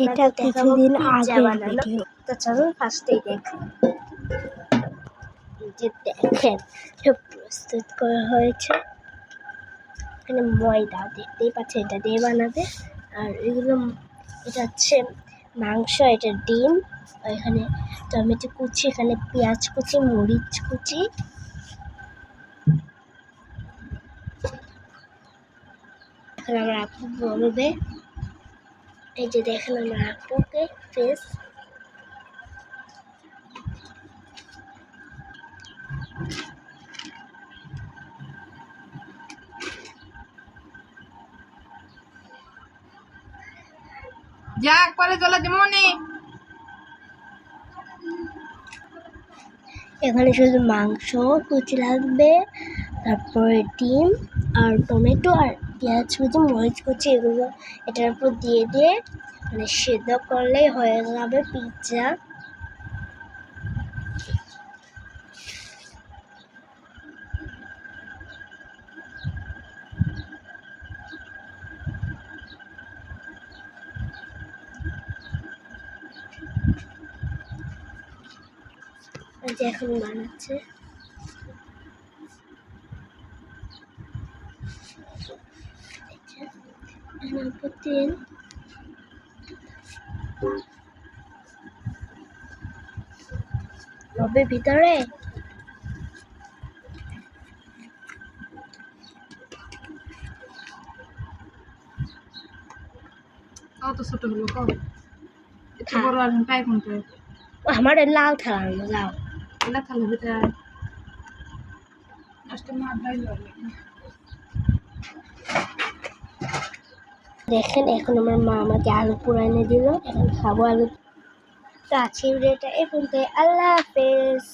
এটা কিছুদিন আগের ভিডিও। তো চলুন ফার্স্টেই দেখেন। যে দেখেন সব প্রস্তুত করা হয়েছে। এখানে ময়দা দেখতেই পাচ্ছেন, এটা দিয়ে বানাবে। আর এগুলো এটা হচ্ছে মাংস, এটা ডিম, এখানে টমেটো কুচি, এখানে পেঁয়াজ কুচি, মরিচ কুচি। এখন আমার আপু বলবে, এই যে দেখেন আমার আপুকে ফেস। যাক পরে চলে যেমনই এখানে শুধু মাংস কুচি লাগবে, তারপরে ডিম আর টমেটো আর পেঁয়াজ কুচি, মরিচ কুচি, এগুলো এটার উপর দিয়ে দিয়ে মানে সেদ্ধ করলেই হয়ে যাবে পিৎজা। এখন বানাচ্ছে। তেল হবে ভিতরে। কত ছোট হলো কত এটা বড় আর তাই কোনটা আমার লাল থালা লাল এটা থালা ভিতরে আজকে মা ভাই লাগে। দেখেন এখন আমার মা আমাকে আলু পোড়া এনে দিল, এখন খাবো আলু। তো আজকের ভিডিওটা এখন, আল্লাহ হাফেজ।